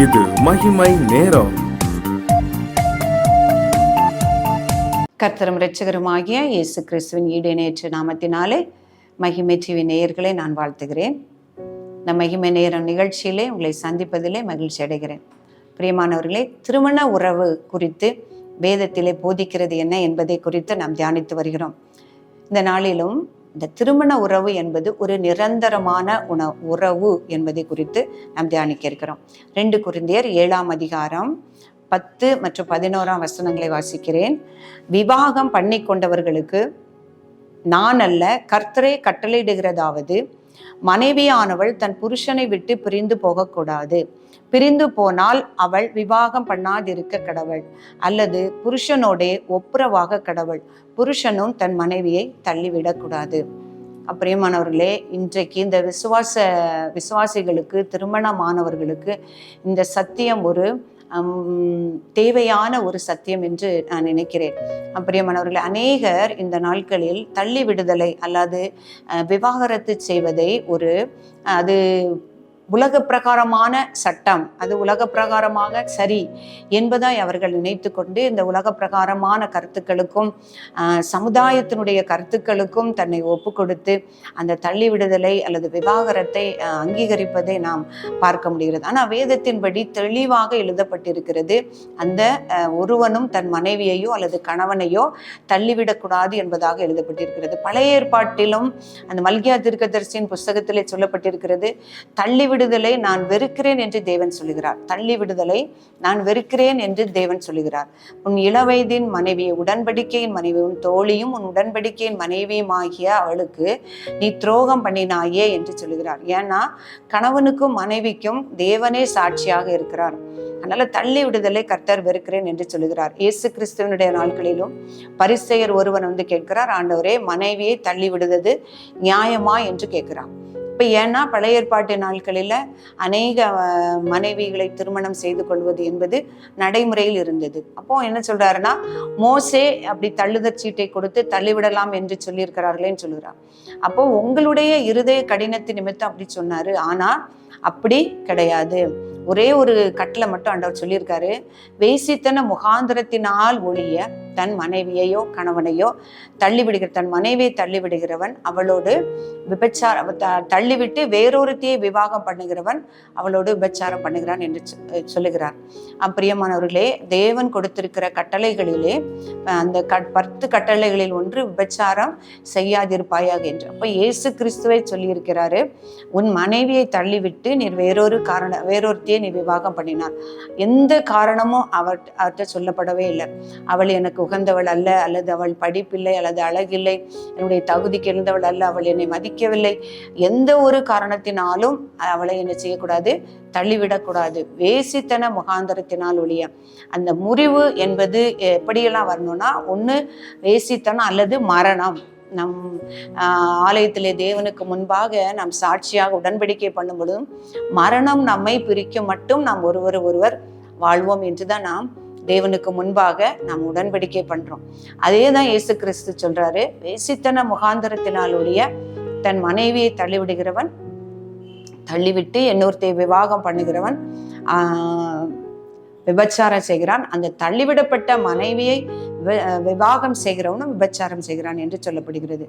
இது மகிமை நேரம். கர்த்தரும் இரட்சகருமாகிய இயேசு கிறிஸ்துவின் ஈடேற்ற நாமத்தினாலே மகிமை டிவி நேயர்களை நான் வாழ்த்துகிறேன். இந்த மகிமை நேரம் நிகழ்ச்சியிலே உங்களை சந்திப்பதிலே மகிழ்ச்சி அடைகிறேன். பிரியமானவர்களே, திருமண உறவு குறித்து வேதத்திலே போதிக்கிறது என்ன என்பதை குறித்து நாம் தியானித்து வருகிறோம். இந்த நாளிலும் இந்த திருமண உறவு என்பது ஒரு நிரந்தரமான உறவு என்பதை குறித்து நாம் தியானிக்க இருக்கிறோம். 2 கொரிந்தியர் 7ஆம் அதிகாரம் 10 மற்றும் 11ஆம் வசனங்களை வாசிக்கிறேன். விவாகம் பண்ணி கொண்டவர்களுக்கு நான் அல்ல, கர்த்தரே கட்டளையிடுகிறதாவது, மனைவியானவள் தன் புருஷனை விட்டு பிரிந்து போகக்கூடாது. பிரிந்து போனால் அவள் விவாகம் பண்ணாதிருக்க கடவுள், அல்லது புருஷனோடே ஒப்புரவாக கடவுள். புருஷனும் தன் மனைவியை தள்ளிவிடக்கூடாது. பிரியமானவர்களே, இன்றைக்கு இந்த விசுவாசிகளுக்கு, திருமணமானவர்களுக்கு இந்த சத்தியம் ஒரு தேவையான ஒரு சத்தியம் என்று நான் நினைக்கிறேன். பிரியமானவர்களே, அநேகர் இந்த நாட்களில் தள்ளி விடுதலை அல்லது விவாகரத்து செய்வதை அது உலக பிரகாரமான சட்டம், அது உலக பிரகாரமாக சரி என்பதாய் அவர்கள் நினைத்து கொண்டு இந்த உலக பிரகாரமான கருத்துக்களுக்கும் சமுதாயத்தினுடைய கருத்துக்களுக்கும் தன்னை ஒப்பு கொடுத்து அந்த தள்ளி விடுதலை அல்லது விவாகரத்தை அங்கீகரிப்பதை நாம் பார்க்க முடிகிறது. ஆனால் வேதத்தின்படி தெளிவாக எழுதப்பட்டிருக்கிறது, அந்த ஒருவனும் தன் மனைவியையோ அல்லது கணவனையோ தள்ளிவிடக்கூடாது என்பதாக எழுதப்பட்டிருக்கிறது. பழைய ஏற்பாட்டிலும் அந்த மல்கியா தீர்க்கதரிசியின் புஸ்தகத்திலே சொல்லப்பட்டிருக்கிறது, தள்ளி விடுதலை நான் வெறுக்கிறேன் என்று தேவன் சொல்லுகிறார். தள்ளி விடுதலை நான் வெறுக்கிறேன் என்று தேவன் சொல்லுகிறார். உன் இளவயதின் மனைவியை, உடன்படிக்கையின் மனைவி, உன் தோழியும் உன் உடன்படிக்கையின் மனைவியும் ஆகிய அவளுக்கு நீ துரோகம் பண்ணினாயே என்று சொல்லுகிறார். ஏன்னா கணவனுக்கும் மனைவிக்கும் தேவனே சாட்சியாக இருக்கிறார். அதனால தள்ளி விடுதலை கர்த்தர் வெறுக்கிறேன் என்று சொல்லுகிறார். இயேசு கிறிஸ்துவனுடைய நாட்களிலும் பரிசேயர் ஒருவன் கேட்கிறார், ஆண்டவரே, மனைவியை தள்ளி விடுவது நியாயமா என்று கேட்கிறான். இப்போ ஏன்னா பழைய ஏற்பாட்டு நாட்களில் அநேக மனைவிகளை திருமணம் செய்து கொள்வது என்பது நடைமுறையில் இருந்தது. அப்போ என்ன சொல்றாருன்னா, மோசே அப்படி தள்ளுதற் சீட்டை கொடுத்து தள்ளிவிடலாம் என்று சொல்லியிருக்கிறார்களேன்னு சொல்லுறார். அப்போ உங்களுடைய இருதய கடினத்தின் நிமித்தம் அப்படி சொன்னாரு, ஆனா அப்படி கிடையாது. ஒரே ஒரு கட்டில மட்டும் ஆண்டவர் சொல்லியிருக்காரு, வேசித்தன முகாந்திரத்தினால் ஒழிய தன் மனைவியையோ கணவனையோ தள்ளிவிடுகிற, தன் மனைவியை தள்ளிவிடுகிறவன் அவளோடு தள்ளிவிட்டு வேறொருத்தையை விவாகம் பண்ணுகிறவன் அவளோடு விபச்சாரம் பண்ணுகிறான் என்று சொல்லுகிறார். பிரியமானவர்களே, தேவன் கொடுத்திருக்கிற கட்டளைகளிலே அந்த 10 கட்டளைகளில் ஒன்று விபச்சாரம் செய்யாதிருப்பாயாக என்று. அப்ப இயேசு கிறிஸ்துவை சொல்லியிருக்கிறாரு, உன் மனைவியை தள்ளிவிட்டு நீர் வேறொருத்தையை நீ விவாகம் பண்ணினார். எந்த காரணமும் அவர்கிட்ட சொல்லப்படவே இல்லை. அவள் எனக்கு உகந்தவள் அல்ல, அல்லது அவள் படிப்பில்லை, அல்லது அழகில்லை, என்னுடைய தகுதிக்கு இருந்தவள் அல்ல, அவள் என்னை மதிக்கவில்லை, எந்த ஒரு காரணத்தினாலும் அவளை என்ன செய்யக்கூடாது, தள்ளிவிடக்கூடாது. வேசித்தன முகாந்தரத்தினால் ஒழிய. அந்த முறிவு என்பது எப்படியெல்லாம் வரணும்னா, ஒன்று வேசித்தனம் அல்லது மரணம். நம் ஆலயத்திலே தேவனுக்கு முன்பாக நாம் சாட்சியாக உடன்படிக்கை பண்ணும் பொழுதும் மரணம் நம்மை பிரிக்க மட்டும் நாம் ஒருவர் வாழ்வோம் என்றுதான் நாம் தேவனுக்கு முன்பாக நாம் உடன்படிக்கை பண்றோம். அதே தான் இயேசு கிறிஸ்து சொல்றாரு, வேசித்தன முகாந்தரத்தினால் ஒழிய தன் மனைவியை தள்ளிவிடுகிறவன், தள்ளிவிட்டு இன்னொருத்தை விவாகம் பண்ணுகிறவன் விபச்சாரம் செய்கிறான். அந்த தள்ளிவிடப்பட்ட மனைவியை விவாகம் செய்கிறவனும் விபச்சாரம் செய்கிறான் என்று சொல்லப்படுகிறது.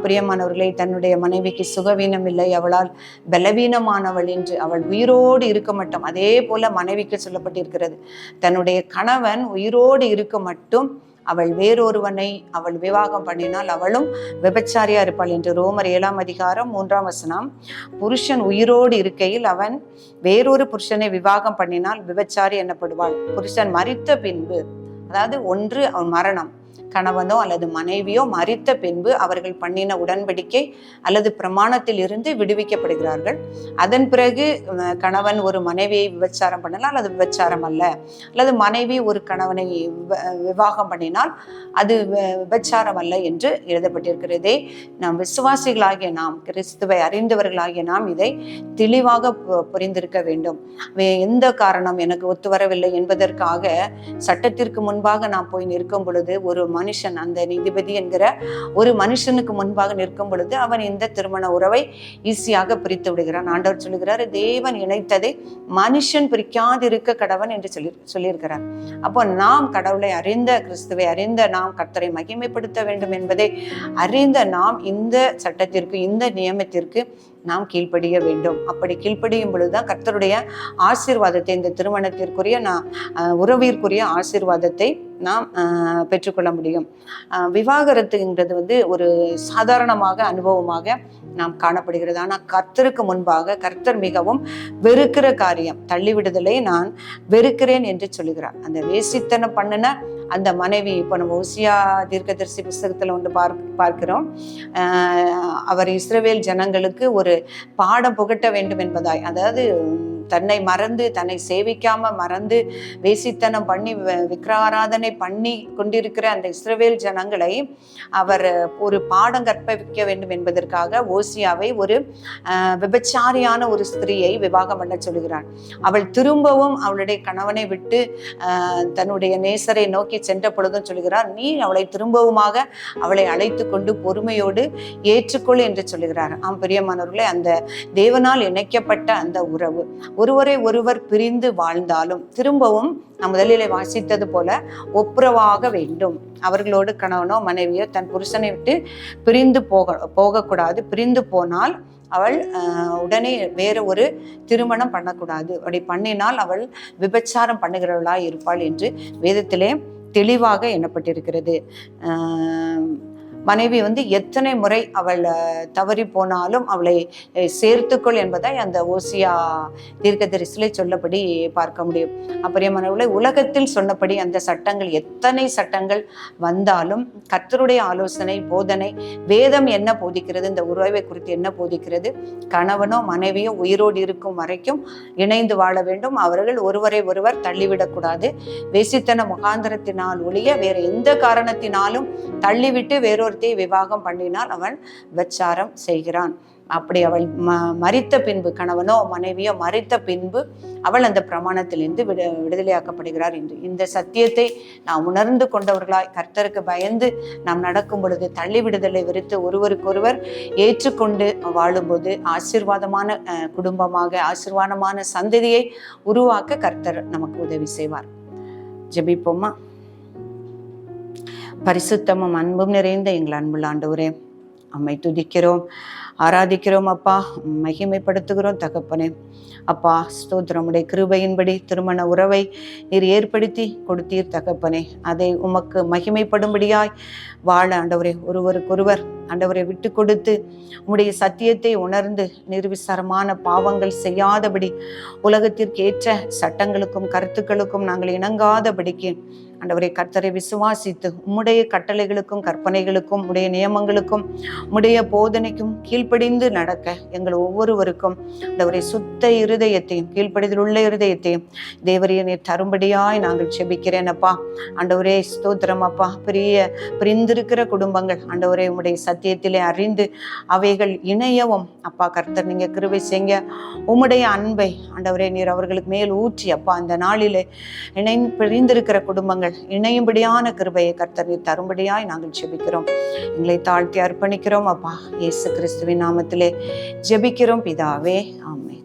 பிரியமானவர்களை, தன்னுடைய மனைவிக்கு சுகவீனம் இல்லை, அவளால் பலவீனமானவள் என்று அவள் உயிரோடு இருக்க மட்டும், அதே போல மனைவிக்கு சொல்லப்பட்டிருக்கிறது, தன்னுடைய கணவன் உயிரோடு இருக்க மட்டும் அவள் வேறொருவனை அவள் விவாகம் பண்ணினால் அவளும் விபச்சாரியா இருப்பாள் என்று ரோமர் 7ஆம் அதிகாரம் 3ஆம் வசனம். புருஷன் உயிரோடு இருக்கையில் அவன் வேறொரு புருஷனை விவாகம் பண்ணினால் விபச்சாரி எனப்படுவாள். புருஷன் மரித்த பின்பு, அதாவது ஒன்று அவன் மரணம், கணவனோ அல்லது மனைவியோ மரித்த பின்பு அவர்கள் பண்ணின உடன்படிக்கை அல்லது பிரமாணத்தில் இருந்து விடுவிக்கப்படுகிறார்கள். அதன் பிறகு கணவன் ஒரு மனைவியை விபச்சாரம் பண்ணலாம், அல்லது விபச்சாரம் அல்ல, அல்லது மனைவி ஒரு கணவனை விவாகம் பண்ணினால் அது விபச்சாரம் அல்ல என்று எழுதப்பட்டிருக்கிறதே. நாம் விசுவாசிகளாகிய நாம், கிறிஸ்துவை அறிந்தவர்களாகிய நாம் இதை தெளிவாக புரிந்திருக்க வேண்டும். எந்த காரணம் எனக்கு ஒத்து வரவில்லை என்பதற்காக சட்டத்திற்கு முன்பாக நாம் போய் நிற்கும் பொழுது ஒரு மனுஷன், அந்த நீதிபதி என்கிற ஒரு மனுஷனுக்கு முன்பாக நிற்கும் பொழுது அவன் இந்த திருமண உறவை ஈஸியாக பிரித்து விடுகிறான். ஆண்டவர் சொல்லுகிறாரு, தேவன் இணைத்ததை மனுஷன் பிரிக்காதிருக்க கடவன் என்று சொல்லியிருக்கிறார். அப்போ நாம் கடவுளை அறிந்த, கிறிஸ்துவை அறிந்த நாம் கர்த்தரை மகிமைப்படுத்த வேண்டும் என்பதை அறிந்த நாம் இந்த சட்டத்திற்கு, இந்த நியமத்திற்கு நாம் கீழ்ப்படிய வேண்டும். அப்படி கீழ்ப்படியும் பொழுதுதான் கர்த்தருடைய ஆசீர்வாதத்தை, இந்த திருமணத்திற்குரிய உறவிற்குரிய ஆசீர்வாதத்தை நாம் பெற்றுக்கொள்ள முடியும். விவாகரத்துங்கிறது ஒரு சாதாரணமாக அனுபவமாக நாம் காணப்படுகிறது. ஆனால் கர்த்தருக்கு முன்பாக கர்த்தர் மிகவும் வெறுக்கிற காரியம். தள்ளிவிடுதலை நான் வெறுக்கிறேன் என்று சொல்லுகிறார். அந்த வேசித்தனம் பண்ணின அந்த மனைவி, இப்போ நம்ம ஓசியா தீர்க்கதரிசி புஸ்தகத்தில் ஒன்று பார்க்கிறோம். அவர் இஸ்ரவேல் ஜனங்களுக்கு ஒரு பாடம் புகட்ட வேண்டும் என்பதாய், அதாவது தன்னை மறந்து, தன்னை சேவிக்காம மறந்து வேசித்தனம் பண்ணி விக்கிரகாராதனை பண்ணி கொண்டிருக்கிற அந்த இஸ்ரவேல் ஜனங்களை அவர் ஒரு பாடம் கற்பிக்க வேண்டும் என்பதற்காக ஓசியாவை ஒரு விபச்சாரியான ஒரு ஸ்திரீயை விவாகம் பண்ண சொல்கிறார். அவள் திரும்பவும் அவளுடைய கணவனை விட்டு தன்னுடைய நேசரை நோக்கி சென்ற பொழுதும் சொல்கிறார், நீ அவளை திரும்பவுமாக அவளை அழைத்து கொண்டு பொறுமையோடு ஏற்றுக்கொள் என்று சொல்லுகிறார். பிரியமானவர்களே, அந்த தேவனால் இணைக்கப்பட்ட அந்த உறவு, ஒருவரை ஒருவர் பிரிந்து வாழ்ந்தாலும் திரும்பவும் நாம் முதலிலே வாசித்தது போல ஒப்புரவாக வேண்டும். அவர்களோடு கணவனோ மனைவியோ தன் புருஷனை விட்டு பிரிந்து போகக்கூடாது. பிரிந்து போனால் அவள் உடனே வேற ஒரு திருமணம் பண்ணக்கூடாது. அப்படி பண்ணினால் அவள் விபச்சாரம் பண்ணுகிறவளாய் இருப்பாள் என்று வேதத்திலே தெளிவாக எண்ணப்பட்டிருக்கிறது. மனைவி எத்தனை முறை அவள் தவறி போனாலும் அவளை சேர்த்துக்கொள் என்பதை அந்த ஓசியா தீர்க்கதரிசியிலே சொல்லப்படி பார்க்க முடியும். பிரியமானவர்களே, உலகத்தில் சொன்னபடி அந்த சட்டங்கள், எத்தனை சட்டங்கள் வந்தாலும் கர்த்தருடைய ஆலோசனை, போதனை, வேதம் என்ன போதிக்கிறது, இந்த உறவை குறித்து என்ன போதிக்கிறது, கணவனோ மனைவியோ உயிரோடு இருக்கும் வரைக்கும் இணைந்து வாழ வேண்டும். அவர்கள் ஒருவரை ஒருவர் தள்ளிவிடக்கூடாது. வேசித்தன முகாந்திரத்தினால் ஒழிய வேற எந்த காரணத்தினாலும் தள்ளிவிட்டு வேறொரு விவாகம் பண்ணினால் அவன் விபச்சாரம் செய்கிறான். அப்படி அவள் மரித்த பின்பு, கணவனோ மனைவியோ மரித்த பின்பு அவள் அந்த பிரமாணத்திலிருந்து விடுதலையாக்கப்படுகிறார் என்று இந்த சத்தியத்தை நாம் உணர்ந்து கொண்டவர்களாய் கர்த்தருக்கு பயந்து நாம் நடக்கும் பொழுது தள்ளி விடுதலை விருத்து ஒருவருக்கொருவர் ஏற்றுக்கொண்டு வாழும்போது ஆசீர்வாதமான குடும்பமாக, ஆசீர்வாதமான சந்ததியை உருவாக்க கர்த்தர் நமக்கு உதவி செய்வார். ஜெபிப்போமா. பரிசுத்தமும் அன்பும் நிறைந்த எங்கள் அன்புள்ள ஆண்டவரே, அம்மை துதிக்கிறோம், ஆராதிக்கிறோம் அப்பா, மகிமைப்படுத்துகிறோம் தகப்பனே. அப்பா ஸ்தோத்திரம், உடைய கிருபையின்படி திருமண உறவை நீர் ஏற்படுத்தி கொடுத்தீர் தகப்பனே. அதை உமக்கு மகிமைப்படும்படியாய் வாழ ஆண்டவரே, ஒருவருக்கொருவர் ஆண்டவரை விட்டு கொடுத்து உம்முடைய சத்தியத்தை உணர்ந்து நிர்விசாரமான பாவங்கள் செய்யாதபடி, உலகத்திற்கு ஏற்ற சட்டங்களுக்கும் கருத்துக்களுக்கும் நாங்கள் இணங்காதபடிக்கு ஆண்டவரை கர்த்தரை விசுவாசித்து உம்முடைய கட்டளைகளுக்கும் கற்பனைகளுக்கும் உடைய நியமங்களுக்கும் உம்முடைய போதனைக்கும் கீழ்ப்படிந்து நடக்க எங்கள் ஒவ்வொருவருக்கும் ஆண்டவரை சுத்த இருதயத்தையும் கீழ்ப்படிதல் உள்ள இருதயத்தையும் தேவரையை தரும்படியாய் நாங்கள் செபிக்கிறேன் அப்பா. ஆண்டவரே ஸ்தோத்திரம் அப்பா. பிரிந்திருக்கிற குடும்பங்கள் ஆண்டவரே உம்முடைய சத்தியத்திலே அறிந்து அவைகள் இணையவும் அப்பா கர்த்தர் நீங்க கிருபை செய்ய உம்முடைய அன்பை ஆண்டவரே நீர் அவர்களுக்கு மேல் ஊற்றி அப்பா அந்த நாளிலே பிரிந்திருக்கிற குடும்பங்கள் இணையும்படியான கிருபையை கர்த்தர் நீர் தரும்படியாய் நாங்கள் ஜெபிக்கிறோம். எங்களை தாழ்த்தி அர்ப்பணிக்கிறோம் அப்பா. இயேசு கிறிஸ்துவின் நாமத்திலே ஜெபிக்கிறோம் பிதாவே, ஆமென்.